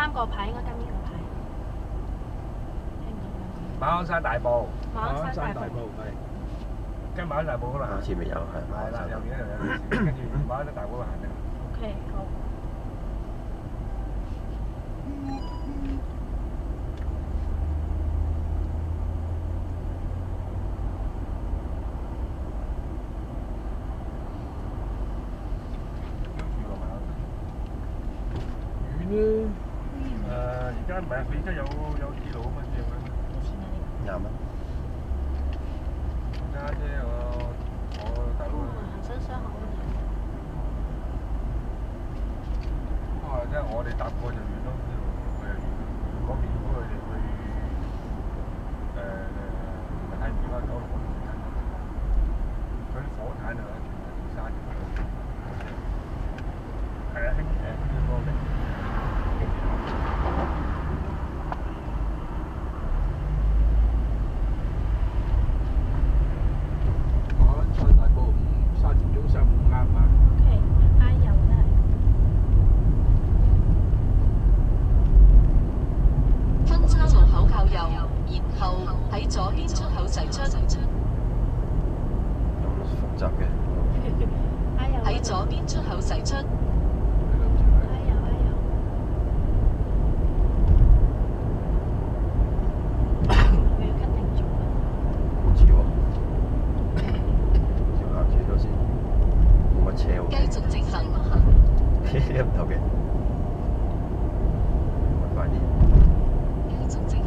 3個牌，應該跟呢個牌。聽唔到馬鞍山大埔，馬鞍山大埔。係。跟馬鞍山大埔嗰度行。前面有係。係啦，右邊一條有，跟住馬鞍山大埔行嘅。OK，好。遠咧，而家唔係啊，佢而家有鐵路啊嘛，知唔知？廿蚊。家姐我大佬。恒生商行嗰度。即係我哋搭過就遠咯，呢度佢又遠咯。嗰邊如果佢哋去唔係太遠啦，九龍嗰邊近。嗰啲火炭啊，全山嗰度。係啊，興嗰個馬鞍山大埔沙田中心啱唔啱？OK，挨右都係。分岔路口靠右，然後喺左邊出口駛出。咁複雜嘅。喺左邊出口駛出。繼續直行。入頭嘅。快啲。繼續直行。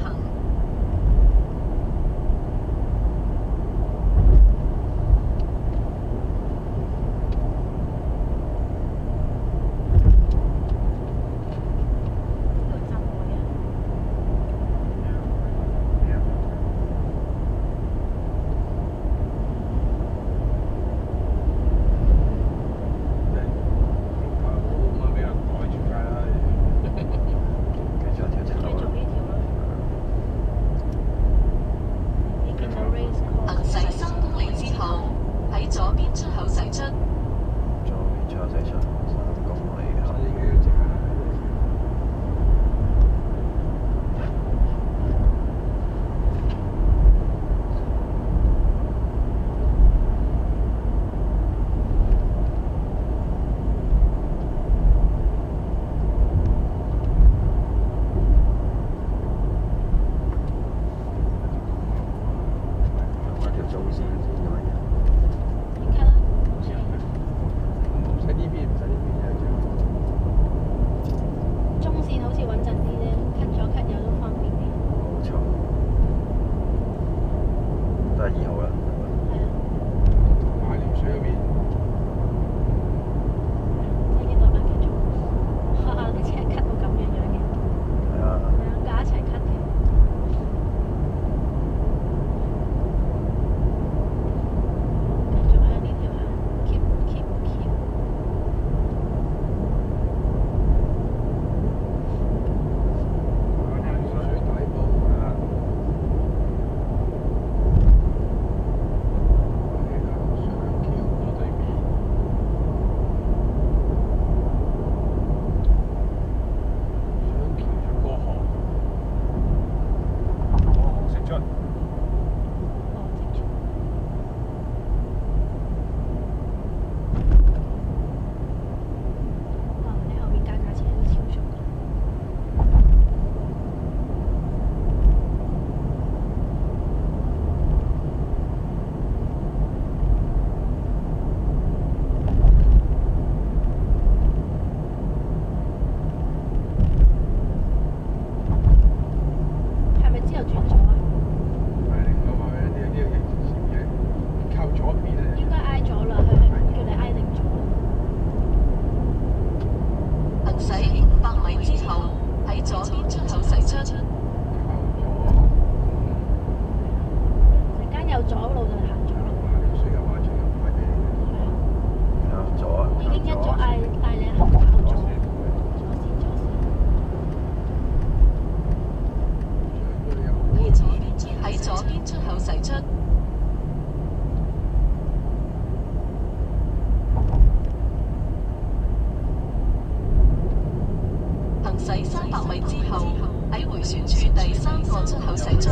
行駛300米之後，喺迴旋處第3個出口駛出。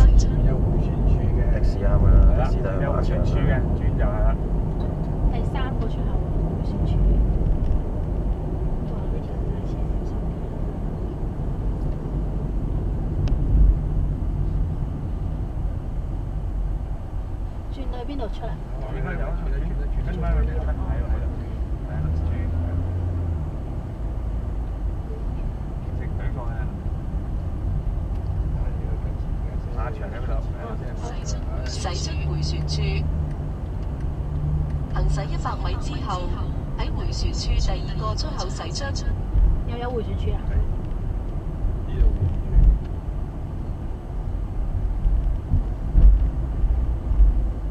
有迴旋處嘅，的士啱㗎啦，係啦的士都係有迴旋處嘅，轉就係啦。第3個出口迴旋處。哇！呢條大車小心啲。轉去邊度出啊？轉啦，有轉啦，轉翻去呢度，係啦，係啦，轉。直對過去。馬場喺嗰度，駛出迴旋處，行駛100米之後，喺迴旋處第2個出口駛出。又有迴旋處啊？呢度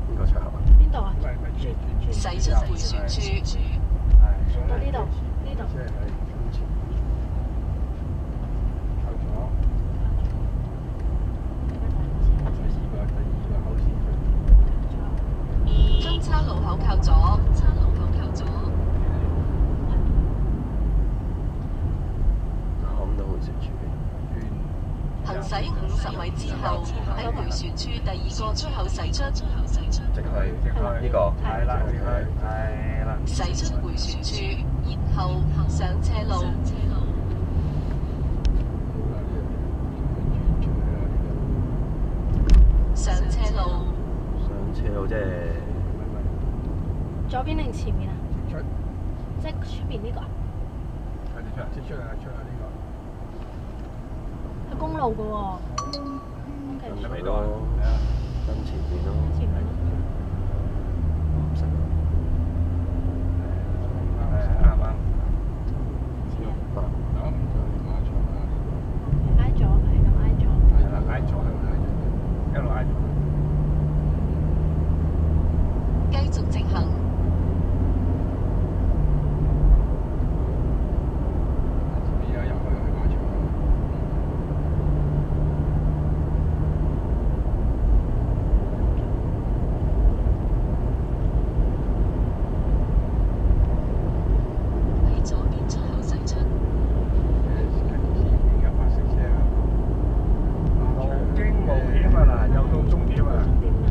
邊個出口啊？邊度啊？駛出迴旋處，到呢度，呢度。分岔路口靠左，看到迴旋處。行駛50米之後，喺迴旋處第2個出口駛出。直去呢個。係啦，直去，係啦。駛出迴旋處，然後上斜路。上斜路，上車路即係左邊定前面啊？出，即係出邊呢個啊？快啲出，即出啊！出啊！呢係公路㗎喎。係 OK。咪咯？跟前面咯。前面咯。唔識啊。個啱啱。8。咁就馬場啦。挨咗，係咁挨咗。係啦，挨咗喺度挨咗，一路挨咗。繼續直行。而家入去馬場啦。喺左邊出口駛出。而家白色車啦。無驚無險啊！嗱，又到終點啊！點啊？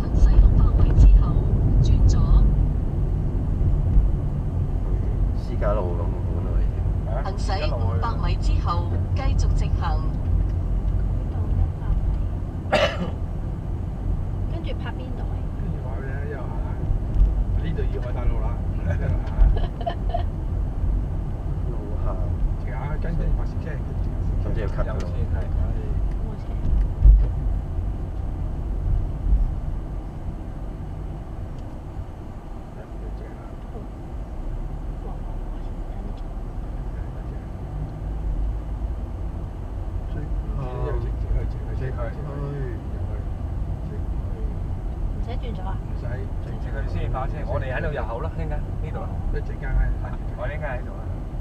行駛600米之後，轉左。私家路咁本咯已經。行駛500米之後，繼續直行。跟住拍邊度啊？跟住話咧，一路行啦。呢度要海大路啦，一路行啦。路行。直行跟住白色車，咁即係要 cut 㗎咯。有線係。冇車。唔使轉左啊？唔使直去先把車，我哋喺度入口啦，應該呢度啦，一陣間係，我哋應該係